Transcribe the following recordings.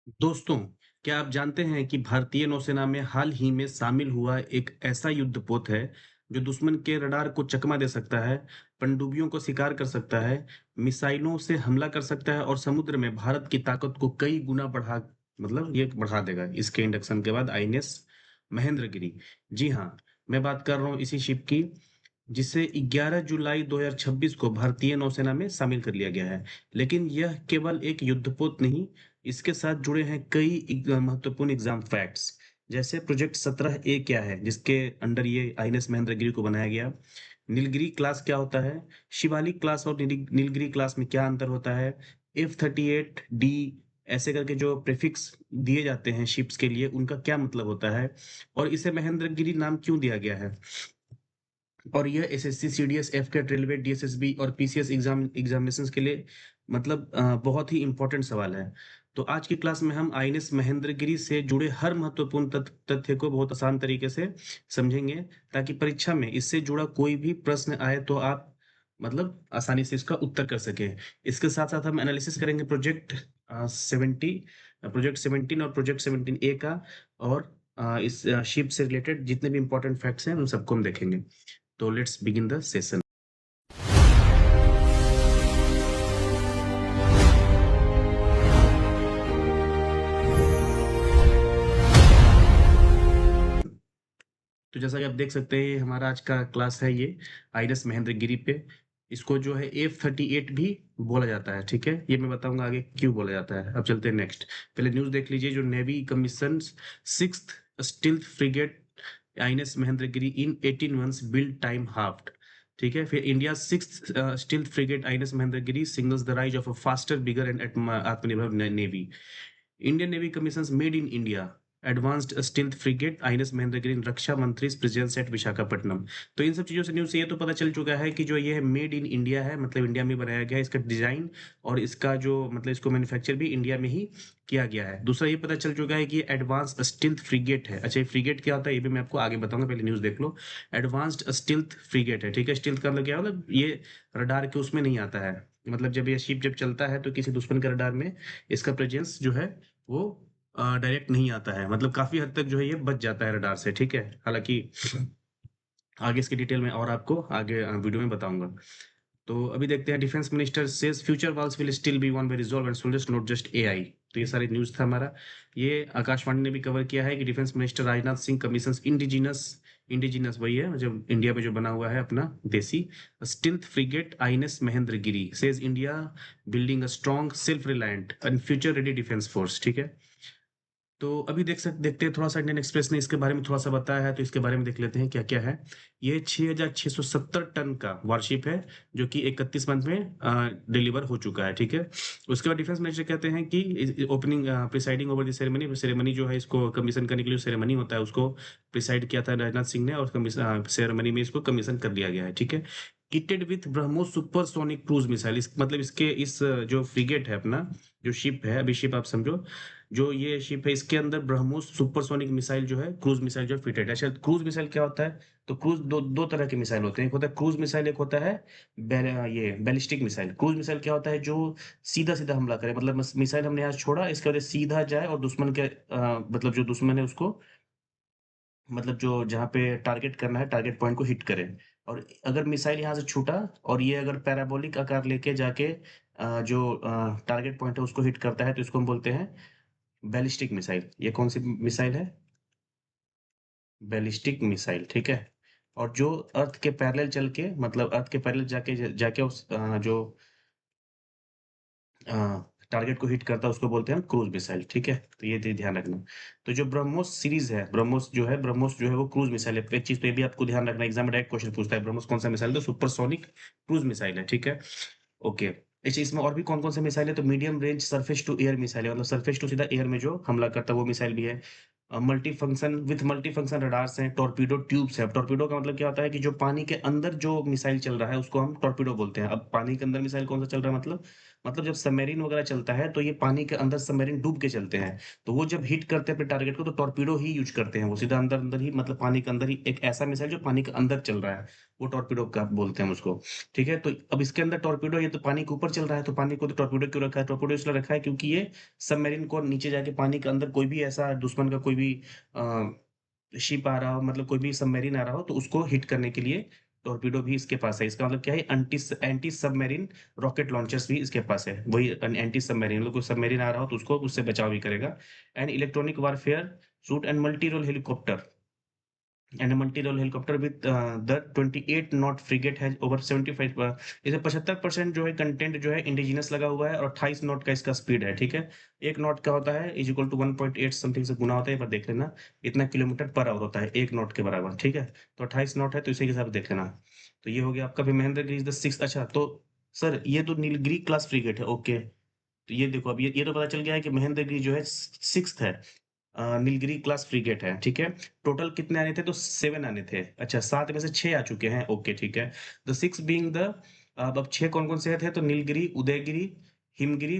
दोस्तों, क्या आप जानते हैं कि भारतीय नौसेना में हाल ही में शामिल हुआ एक ऐसा युद्धपोत है, जो दुश्मन के रडार को चकमा दे सकता है, पनडुब्बियों को शिकार कर सकता है, मिसाइलों से हमला कर सकता है और समुद्र में भारत की ताकत को कई गुना ये बढ़ा देगा इसके इंडक्शन के बाद आईएनएस महेंद्रगिरी। जी हाँ, मैं बात कर रहा हूँ इसी शिप की, जिसे 11 जुलाई 2026 को भारतीय नौसेना में शामिल कर लिया गया है। लेकिन यह केवल एक युद्धपोत नहीं, इसके साथ जुड़े हैं कई महत्वपूर्ण एग्जाम फैक्ट्स। जैसे प्रोजेक्ट 17 ए क्या है, जिसके अंडर ये आईएनएस महेंद्रगिरी को बनाया गया। नीलगिरी क्लास क्या होता है, शिवालिक क्लास और नीलगिरी क्लास में क्या अंतर होता है, F-38 डी ऐसे करके जो प्रीफिक्स दिए जाते हैं शिप्स के लिए, उनका क्या मतलब होता है, और इसे महेंद्रगिरी नाम क्यों दिया गया है। और यह एसएससी, सीडीएस, एफकेट, रेलवे, डीएसएसबी और पीसीएस एग्जामिनेशंस के लिए बहुत ही इम्पोर्टेंट सवाल है। तो आज की क्लास में हम आईएनएस महेंद्रगिरी से जुड़े हर महत्वपूर्ण तथ्य को बहुत आसान तरीके से समझेंगे, ताकि परीक्षा में इससे जुड़ा कोई भी प्रश्न आए तो आप आसानी से इसका उत्तर कर सकें। इसके साथ-साथ हम एनालिसिस करेंगे प्रोजेक्ट 17 और प्रोजेक्ट 17 ए का, और इस शिप से रिलेटेड जितने भी इम्पोर्टेंट फैक्ट्स हैं, उन सबको हम देखेंगे। तो लेट्स बिगिन द सेशन। तो जैसा कि आप देख सकते हैं, हमारा आज का क्लास है ये आईएनएस महेंद्रगिरी पे। इसको जो है F-38 भी बोला जाता है, ठीक है? ये मैं बताऊंगा आगे क्यों बोला जाता है। अब चलते हैं नेक्स्ट। पहले न्यूज़ देख लीजिए, जो navy commissions 6th stealth frigate INS Mahendragiri in 18 months build time halved. ठीक है? फिर India 6th stealth frigate INS Mahendragiri signals the rise of a faster, bigger and Atmanirbhar navy. Indian Navy commissions Made in India advanced stealth frigate INS Mahendragiri रक्षा मंत्री presence eight Visakhapatnam. तो इन सब चीजों से news से ये तो पता चल चुका है कि जो ये मेड इन इंडिया है, मतलब इंडिया में बनाया गया है, इसका डिजाइन और इसका जो इसको मैन्युफैक्चर भी इंडिया में ही किया गया है। दूसरा ये पता चल चुका है कि ये एडवांस स्टील्थ फ्रिगेट है। अच्छा, ये फ्रिगेट क्या होता है ये भी मैं आपको आगे बताऊंगा, पहले न्यूज देख लो। एडवांस्ड स्टील्थ फ्रिगेट है, ठीक है? स्टील्थ का मतलब क्या है, मतलब ये रडार के उसमें नहीं आता है। जब ये शिप जब चलता है तो किसी दुश्मन के रडार में इसका प्रेजेंस जो है वो डायरेक्ट नहीं आता है, काफी हद तक जो है ये बच जाता है रडार से, ठीक है? हालांकि आगे इसकी डिटेल में और आपको आगे वीडियो में बताऊंगा। तो अभी देखते हैं, defence minister says future Wars will still be one by resolve and soldiers, not just AI. तो ये सारी न्यूज था हमारा। ये आकाशवाणी ने भी कवर किया है कि defence minister Rajnath Singh commissions indigenous indigenous वही है जो इंडिया में जो बना हुआ है अपना देसी stealth frigate INS Mahendragiri, says India building a strong self reliant and future ready defence force, ठीक है? तो अभी देखते हैं, थोड़ा-सा इंडियन एक्सप्रेस ने इसके बारे में थोड़ा-सा बताया है, तो इसके बारे में देख लेते हैं क्या-क्या है। ये 6,670 टन का वारशिप है, जो कि 31 मंथ में डिलीवर हो चुका है, ठीक है? उसके बाद डिफेंस मिनिस्टर कहते हैं कि opening presiding over the ceremony, ceremony जो है इसको कमीशन करने के लिए सेरेमनी होता है, उसको प्रिसाइड किया था राजनाथ सिंह ने, और सेरेमनी में इसको कमीशन कर दिया गया है, ठीक है? Kitted with BrahMos supersonic cruise missile, इसके जो फ्रिगेट है अपना, जो शिप है, अभी शिप आप समझो, जो ये शिप है इसके अंदर ब्रह्मोस सुपरसोनिक मिसाइल जो है, क्रूज मिसाइल जो फिटेड है। अच्छा, क्रूज मिसाइल क्या होता है? तो क्रूज दो तरह के मिसाइल होते हैं। एक होता है क्रूज मिसाइल, एक होता है ये बैलिस्टिक मिसाइल। क्रूज मिसाइल क्या होता है? जो सीधा सीधा हमला करे, मिसाइल हमने यहाँ छोड़ा, इसके बाद ये सीधा जाए और दुश्मन के जो दुश्मन है उसको, जो जहाँ पे टारगेट करना है, टारगेट पॉइंट को हिट करे। और अगर मिसाइल यहाँ से छूटा और ये अगर पैराबोलिक आकार लेके जाके टारगेट पॉइंट है उसको हिट करता है, तो इसको हम बोलते हैं बैलिस्टिक मिसाइल। ये कौन सी मिसाइल है? बैलिस्टिक मिसाइल, ठीक है? और जो अर्थ के पैरेलल चल के, अर्थ के पैरेलल जाके जाके उस टारगेट को हिट करता है, उसको बोलते हैं क्रूज मिसाइल, ठीक है? तो ये ध्यान रखना। तो जो ब्रह्मोस सीरीज है, ब्रह्मोस जो है वो क्रूज मिसाइल है। एक चीज तो ये भी आपको ध्यान रखना, एग्जाम में डायरेक्ट क्वेश्चन पूछता है, ब्रह्मोस कौन सा मिसाइल? तो सुपरसोनिक क्रूज मिसाइल है, ठीक है? ओके। अच्छा, इसमें और भी कौन-कौन से मिसाइल है? तो medium range surface to air missile है, सरफेस टू सीधा एयर में जो हमला करता है वो मिसाइल भी है। मल्टी फंक्शन रडार्स हैं, टॉर्पेडो ट्यूब्स है। अब टॉर्पेडो का मतलब क्या होता है कि जो पानी के अंदर जो मिसाइल चल रहा है उसको हम टॉर्पेडो बोलते हैं। अब पानी के अंदर मिसाइल कौन सा चल रहा है, मतलब जब सबमरीन वगैरह चलता है तो ये पानी के अंदर सबमरीन डूब के चलते हैं। तो वो जब हिट करते हैं अपने टारगेट को तो टॉर्पीडो ही यूज़ करते हैं। वो सीधा अंदर-अंदर ही मतलब पानी के अंदर ही एक ऐसा मिसाइल जो पानी के अंदर चल रहा है, वो टॉर्पीडो का बोलते हैं हम उसको। ठीक है? तो अब इसके अंदर टॉर्पीडो ये तो पानी के ऊपर चल रहा है, तो पानी को तो टॉर्पीडो क्यों रखा है? टॉर्पीडो इसलिए रखा है क्योंकि ये सबमरीन को नीचे जाके पानी के अंदर कोई भी ऐसा दुश्मन का कोई भी अ शिप आ रहा हो मतलब कोई भी सबमरीन आ रहा हो तो उसको हिट करने के लिए टॉर्पीडो भी इसके पास है। इसका मतलब क्या है एंटी सबमरीन रॉकेट लॉन्चर्स भी इसके पास है। वही एंटी सबमरीन मतलब कोई सबमरीन आ रहा हो तो उसको उससे बचाव भी करेगा। And electronic warfare suit and multi role helicopter and multi role helicopter with the 28 knot frigate has over 75 इसे 75% जो है कंटेंट जो है इंडिजिनस लगा हुआ है और 28 नॉट का इसका स्पीड है, ठीक है? 1 नॉट का होता है इज इक्वल टू 1.8 समथिंग से गुना होता है, एक बार देख लेना। इतना किलोमीटर पर आवर होता है 1 नॉट के बराबर, ठीक है? तो 28 नॉट है तो इसी के हिसाब से देख लेना। तो ये हो गया आपका फिर महेंद्रगिरी इज द 6th। अच्छा तो सर ये तो नीलगिरी क्लास फ्रिगेट है, ओके। तो ये देखो अब ये तो पता चल गया है कि महेंद्रगिरी जो है 6th है। नीलगिरी क्लास फ्रिगेट है, ठीक है? टोटल कितने आने थे? तो 7 आने थे। अच्छा 7 में से 6 आ चुके हैं, ओके ठीक है। द 6 बीइंग द अब 6 कौन-कौन से थे? तो नीलगिरी, उदयगिरी, हिमगिरी,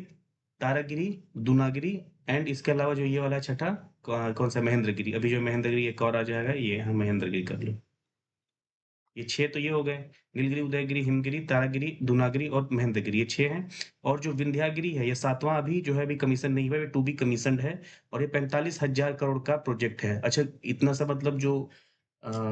तारागिरी, दूनागिरी एंड इसके अलावा जो ये वाला छठा कौन सा? महेंद्रगिरी। अभी जो महेंद्रगिरी एक और आ जाएगा ये हाँ, महेंद्रगिरी कर लो। ये 6 तो ये हो गए, नीलगिरी, उदयगिरी, हिमगिरी, तारागिरी, दूनागिरी और महेंद्रगिरी ये 6 हैं। और जो विंध्यागिरी है ये 7वां अभी जो है अभी कमीशन नहीं हुआ है, ये टू बी कमीशन्ड है और ये 45,000 करोड़ का प्रोजेक्ट है। अच्छा इतना सा मतलब जो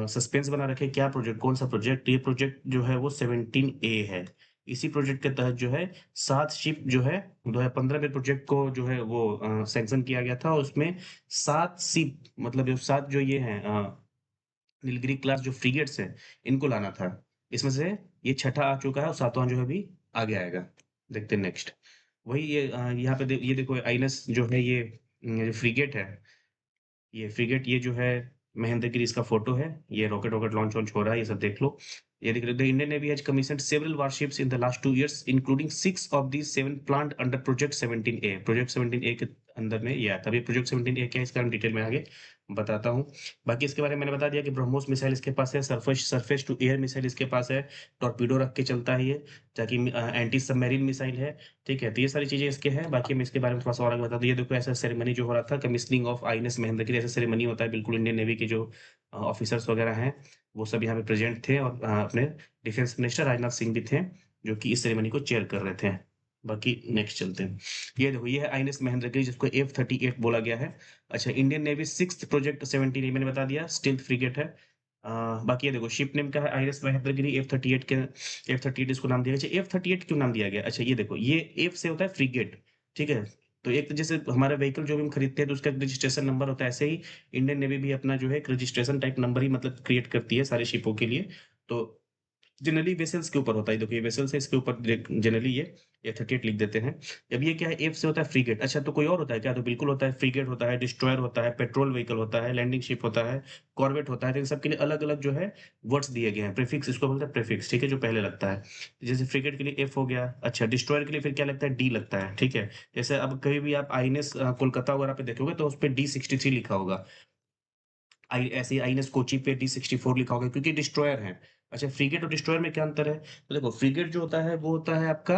सस्पेंस बना रखे क्या प्रोजेक्ट कौन-सा प्रोजेक्ट? ये प्रोजेक्ट जो है वो 17 ए है। इसी प्रोजेक्ट के तहत जो है 7 शिप जो है 2015 में प्रोजेक्ट को जो है वो सैंक्शन किया गया था और उसमें 7 शिप मतलब जो 7 जो ये हैं नीलगिरी क्लास जो फ्रिगेट्स हैं, इनको लाना था। इसमें से ये छठा आ चुका है और 7वां जो है अभी आगे आएगा। देखते हैं नेक्स्ट। वही ये यहाँ पे ये देखो आईएनएस जो है ये फ्रिगेट है। ये फ्रिगेट ये जो है महेंद्रगिरी इसका फोटो है। ये रॉकेट-वॉकेट लॉन्च-वॉन्च हो रहा है, ये सब देख लो। ये देख रहे हो the Indian navy has commissioned several warships in the last 2 years including 6 of these 7 planned under project 17 A. Project 17 A के अंदर में ये आता है। अभी प्रोजेक्ट 17 ए क्या है इसका हम डिटेल में आगे बताता हूँ। बाकी इसके बारे में मैंने बता दिया कि ब्रह्मोस मिसाइल इसके पास है, surface surface to air missile इसके पास है, टॉरपीडो रख के चलता है ये, ताकि एंटी सबमरीन मिसाइल है, ठीक है? तो ये सारी चीज़ें इसके हैं, बाकी मैं इसके बारे में थोड़ा-सा और आगे बता दूँ। ये देखो ऐसा सेरेमनी जो हो रहा था कमिशनिंग ऑफ आईएनएस महेंद्रगिरी ऐसा सेरेमनी होता है बिल्कुल इंडियन नेवी के जो ऑफिसर्स वगैरह हैं, वो सब यहाँ पे प्रेज़ेंट थे और अपने डिफेंस मिनिस्टर राजनाथ सिंह भी थे, जो कि इस सेरेमनी को चेयर कर रहे थे। बाकी नेक्स्ट चलते हैं। ये देखो ये है आईएनएस महेंद्रगिरी जिसको F-38 बोला गया है। अच्छा इंडियन नेवी 6th प्रोजेक्ट 17 ये मैंने बता दिया स्टील्थ फ्रिगेट है। बाकी ये देखो शिप नेम क्या है आईएनएस महेंद्रगिरी F-38 के F-38 इसको नाम दिया गया। अच्छा F-38 क्यों नाम दिया गया? अच्छा ये देखो ये F से होता है फ्रिगेट, ठीक है? तो एक तो जैसे हमारा व्हीकल जो भी हम खरीदते हैं तो उसका एक रजिस्ट्रेशन नंबर होता है, ऐसे ही इंडियन नेवी भी अपना जो है एक रजिस्ट्रेशन टाइप नंबर ही मतलब क्रिएट करती है सारे शिपों के लिए। तो जनरली वेसल्स के ऊपर होता है, देखो ये वेसल्स है इसके ऊपर जनरली ये F-38 लिख देते हैं। अब ये क्या है F से होता है फ्रिगेट, अच्छा तो कोई और होता है क्या? तो बिल्कुल होता है, फ्रिगेट होता है, डिस्ट्रॉयर होता है, पेट्रोल व्हीकल होता है, लैंडिंग शिप होता है, कॉर्वेट होता है, तो इन सब के लिए अलग-अलग जो है वर्ड्स दिए गए हैं, प्रीफिक्स इसको बोलते हैं प्रीफिक्स, ठीक है? जो पहले लगता है। जैसे फ्रिगेट के लिए F हो गया, अच्छा डिस्ट्रॉयर के लिए फिर क्या लगता है? D लगता है, ठीक है? जैसे अब कहीं भी आप आईएनएस कोलकाता वगैरह पे देखोगे तो उसपे D-63 लिखा होगा। आई ऐसे ही आईएनएस कोची पे डी64 लिखा होगा क्योंकि डिस्ट्रॉयर हैं। अच्छा फ्रिगेट और डिस्ट्रॉयर में क्या अंतर है? तो देखो फ्रिगेट जो होता है वो होता है आपका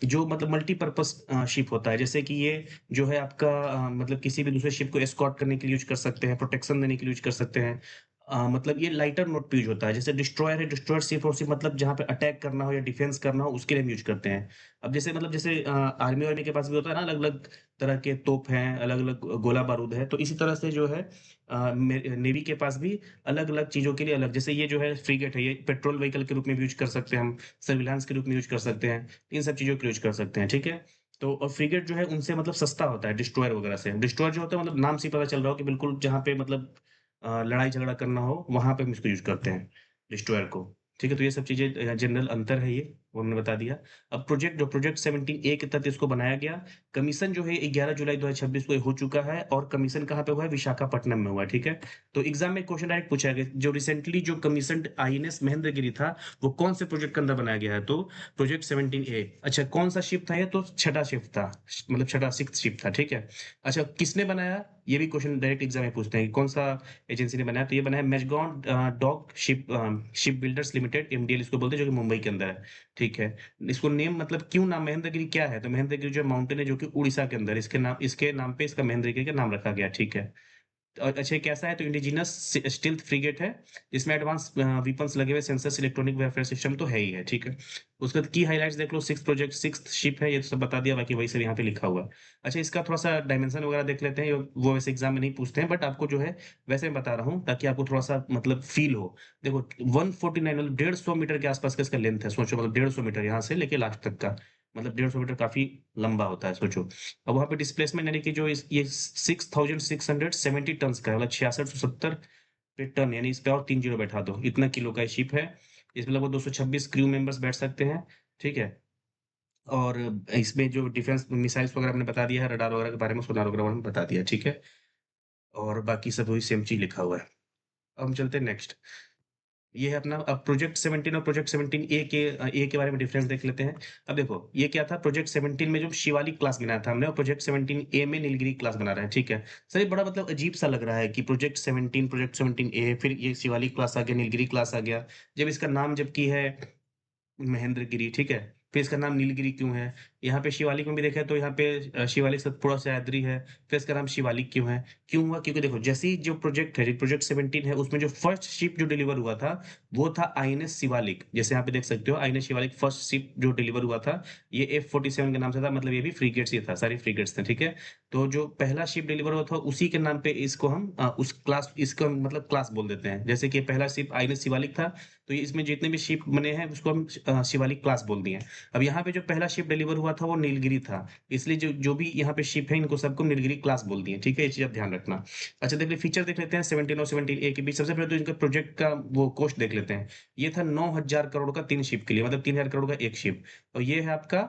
जो मतलब मल्टीपर्पज़ शिप होता है। जैसे कि ये जो है आपका मतलब किसी भी दूसरे शिप को एस्कॉर्ट करने के लिए यूज़ कर सकते हैं, प्रोटेक्शन देने के लिए यूज़ कर सकते हैं। मतलब ये लाइटर नोट पे यूज़ होता है। जैसे डिस्ट्रॉयर है, डिस्ट्रॉयर सिर्फ़ और सिर्फ़ मतलब जहाँ पे अटैक करना हो या डिफेंस करना हो उसके लिए हम यूज़ करते हैं। अब जैसे मतलब जैसे आर्मी-वार्मी के पास भी होता है ना अलग-अलग तरह के तोप हैं, अलग-अलग गोला-बारूद है, तो इसी तरह से जो है नेवी के पास भी अलग-अलग चीज़ों के लिए अलग जैसे ये जो है फ्रिगेट है, ये पेट्रोल व्हीकल के रूप में भी यूज़ कर सकते हैं हम, सर्विलांस के रूप में यूज़ कर सकते हैं, इन सब चीज़ों के लिए यूज़ कर सकते हैं, ठीक है? तो और फ्रिगेट जो है उनसे मतलब सस्ता होता है डिस्ट्रॉयर वगैरह से। डिस्ट्रॉयर जो होता है मतलब नाम से ही पता चल रहा हो कि बिल्कुल जहाँ पे मतलब लड़ाई-झगड़ा करना हो, वहाँ पे हम इसको यूज़ करते हैं, डिस्ट्रॉयर को। ठीक है? तो ये सब चीज़ें जनरल अंतर है ये, वो हमने बता दिया। अब प्रोजेक्ट 17 ए के तहत इसको बनाया गया। कमीशन जो है 11 जुलाई 2026 को ये हो चुका है और कमीशन कहाँ पे हुआ है? विशाखापट्टनम में हुआ है, ठीक है? तो एग्ज़ाम में क्वेश्चन डायरेक्ट पूछा गया, जो रिसेंटली जो कमीशन्ड आईएनएस महेंद्रगिरी था, वो कौन से प्रोजेक्ट के अंदर बनाया गया है? तो प्रोजेक्ट 17 ए। अच्छा कौन-सा शिप था ये? तो छठा शिप था, मतलब छठा 6th शिप था, ठीक है? अच्छा किसने बनाया? ये भी क्वेश्चन डायरेक्ट एग्ज़ाम में पूछते हैं कि कौन-सा एजेंसी ने बनाया? तो ये बनाया मैज़गांव डॉक शिप बिल्डर्स लिमिटेड एमडीएल इसको बोलते हैं, जो कि मुंबई के अंदर है, ठीक है। इसको नेम मतलब क्यों नाम महेंद्रगिरी क्या है? तो महेंद्रगिरी जो माउंटेन है जो कि उड़ीसा के अंदर है, इसके नाम पे इसका महेंद्रगिरी का नाम रखा गया, ठीक है। अच्छा ये कैसा है? तो इंडिजिनस स्टील्थ फ्रिगेट है, जिसमें एडवांस वेपन्स लगे हुए सेंसर्स, इलेक्ट्रॉनिक वारफेयर सिस्टम तो है ही है, ठीक है। उसके बाद की हाइलाइट्स देख लो, 6th शिप है, ये तो सब बता दिया, बाकी वही सब यहाँ पे लिखा हुआ है। अच्छा इसका थोड़ा-सा डायमेंशन वगैरह देख लेते हैं, वो वैसे एग्ज़ाम में नहीं पूछते हैं, बट आपको जो है वैसे मैं बता रहा हूँ ताकि आपको थोड़ा-सा मतलब फ़ील हो। देखो 149 मतलब 150 मीटर के आस-पास का इसका लेंथ है, सोचो मतलब 150 मीटर यहाँ से लेके लास्ट तक का, मतलब 150 मीटर काफ़ी लंबा होता है, सोचो। अब वहाँ पे डिस्प्लेसमेंट यानी कि जो इस ये 6670 टन्स का है, मतलब 6670 पे टन, यानी इस पे और 3 ज़ीरो बैठा दो, इतना किलो का ये शिप है। इसमें लगभग 226 क्रू मेंबर्स बैठ सकते हैं, ठीक है? और इसमें जो डिफेंस मिसाइल्स वगैरह मैंने बता दिया है, रडार वगैरह के बारे में, सोनार वगैरह मैंने बता दिया, ठीक है? और बाकी सब वही सेम चीज़ लिखा हुआ है। अब हम चलते हैं नेक्स्ट। ये है अपना अब प्रोजेक्ट 17 और प्रोजेक्ट 17 ए के बारे में डिफरेंस देख लेते हैं। अब देखो, ये क्या था, प्रोजेक्ट 17 में जो शिवालिक क्लास बनाया था हमने, और प्रोजेक्ट 17 ए में नीलगिरी क्लास बना रहे हैं, ठीक है। सर ये बड़ा मतलब अजीब-सा लग रहा है कि प्रोजेक्ट 17 ए, फिर ये शिवालिक क्लास आ गया, नीलगिरी क्लास आ गया। जब इसका नाम जबकि है महेंद्रगिरी, ठीक है? फिर इसका नाम नीलगिरी क्यों है? यहाँ पे शिवालिक में भी देखें तो यहाँ पे शिवालिक सतपुड़ा सह्याद्री है, फिर इसका नाम शिवालिक क्यों है? क्यों हुआ? क्योंकि देखो जैसे ही जो प्रोजेक्ट है, प्रोजेक्ट 17 है, उसमें जो फर्स्ट शिप जो डिलीवर हुआ था, वो था आईएनएस शिवालिक। जैसे यहाँ पे देख सकते हो, आईएनएस शिवालिक फर्स्ट शिप जो डिलीवर हुआ था, ये F-47 के नाम से था, मतलब ये भी फ्रिगेट्स ही था, सारी फ्रिगेट्स थे, ठीक है? तो जो पहला शिप डिलीवर हुआ था, उसी के नाम पे इसको हम उस क्लास इसको हम मतलब क्लास बोल देते हैं। जैसे कि पहला शिप आईएनएस शिवालिक था, तो ये इसमें जितने भी शिप बने हैं उसको हम शिवालिक क्लास बोल दिए। अब यहाँ पे जो पहला शिप डिलीवर हुआ था वो नीलगिरी था, इसलिए जो जो भी यहाँ पे शिप है इनको सबको नीलगिरी क्लास बोल दिए, ठीक है? ये चीज़ आप ध्यान रखना। अच्छा देखिए फीचर देख लेते हैं 17 और 17 ए के बीच। सबसे पहले तो इनका प्रोजेक्ट का वो कॉस्ट देख लेते हैं। ये था 9,000 करोड़ का 3 शिप के लिए, मतलब 3,000 करोड़ का 1 शिप, और ये है आपका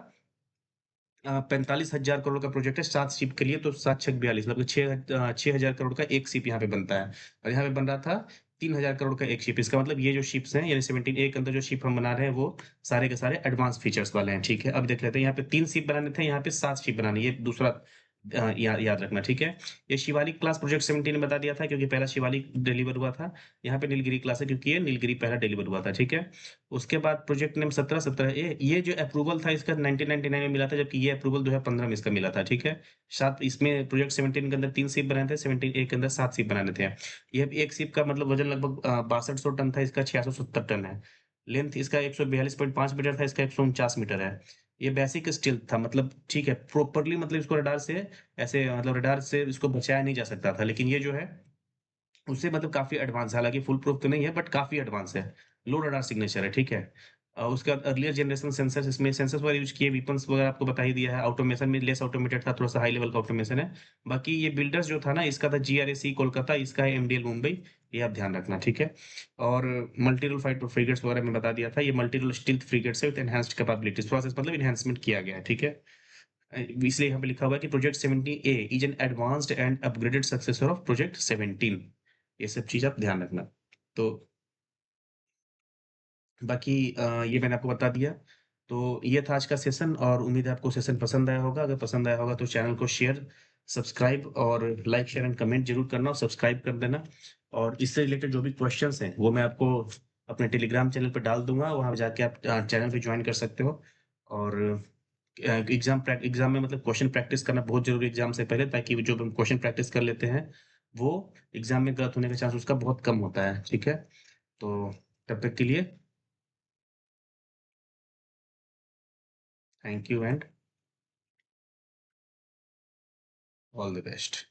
45,000 करोड़ का प्रोजेक्ट है 7 शिप के लिए, तो 7 छक 42 मतलब 6,000 करोड़ का 1 शिप यहाँ पे बनता है। और यहाँ पे बन रहा था 3,000 करोड़ का 1 शिप। इसका मतलब ये जो शिप्स हैं, यानी 17 ए के अंदर जो शिप हम बना रहे हैं, वो सारे के सारे एडवांस फीचर्स वाले हैं, ठीक है? अब देख लेते हैं, यहाँ पे 3 शिप बनाने थे, यहाँ पे 7 शिप बनानी है, ये दूसरा याद रखना, ठीक है? ये शिवालिक क्लास प्रोजेक्ट 17 ने बता दिया था क्योंकि पहला शिवालिक डिलीवर हुआ था। यहाँ पे नीलगिरी क्लास है क्योंकि ये नीलगिरी पहला डिलीवर हुआ था, ठीक है? उसके बाद प्रोजेक्ट नेम 17 ये जो अप्रूवल था इसका 1999 में मिला था, जबकि ये अप्रूवल 2015 में इसका मिला था, ठीक है? साथ इसमें प्रोजेक्ट 17 के अंदर 3 शिप बनाए थे, 17 ए के अंदर 7 शिप बनाने थे। ये एक शिप का मतलब वजन लगभग 6200 टन था, इसका 670 टन है। लेंथ इसका 142.5 मीटर था, इसका 149 मीटर है। ये बेसिक स्टील्थ था, मतलब ठीक है, प्रॉपर्ली मतलब इसको रडार से ऐसे मतलब रडार से इसको बचाया नहीं जा सकता था, लेकिन ये जो है उससे मतलब काफ़ी एडवांस है, हालाँकि फुल प्रूफ तो नहीं है बट काफ़ी एडवांस है। लो रडार सिग्नेचर है, ठीक है? उसके बाद अर्लियर जनरेशन सेंसर्स, इसमें सेंसर्स वगैरह यूज़ किए, वेपन्स वगैरह आपको बता ही दिया है। ऑटोमेशन में लेस ऑटोमेटेड था, थोड़ा-सा हाई लेवल का ऑटोमेशन है। बाकी ये बिल्डर्स जो था ना, इसका था जीआरएसी कोलकाता, इसका है एमडीएल मुंबई, ये आप ध्यान रखना, ठीक है? और मल्टी रोल फाइटर फ्रिगेट्स वगैरह मैं बता दिया था, ये मल्टी रोल स्टील्थ फ्रिगेट्स है विथ एनहांस्ड कैपेबिलिटीज़, थोड़ा-सा मतलब एनहांसमेंट किया गया है, ठीक है? इसलिए यहाँ पे लिखा हुआ है कि project 17 A is an advanced and upgraded successor of project 17। ये सब चीज़ आप ध्यान रखना। तो बाकी ये मैंने आपको बता दिया। तो ये था आज का सेशन, और उम्मीद है आपको सेशन पसंद आया होगा। अगर पसंद आया होगा तो चैनल को शेयर, सब्सक्राइब और लाइक, शेयर एंड कमेंट ज़रूर करना और सब्सक्राइब कर देना। और इससे रिलेटेड जो भी क्वेश्चन्स हैं वो मैं आपको अपने टेलीग्राम चैनल पे डाल दूँगा, वहाँ पे जाके आप चैनल पे जॉइन कर सकते हो। और एग्ज़ाम में मतलब क्वेश्चन प्रैक्टिस करना बहुत ज़रूरी है एग्ज़ाम से पहले, ताकि वो जो हम क्वेश्चन प्रैक्टिस कर लेते हैं, वो एग्ज़ाम में गलत होने का चांस उसका बहुत कम होता है, ठीक है? तो तब तक के लिए thank you and all the best.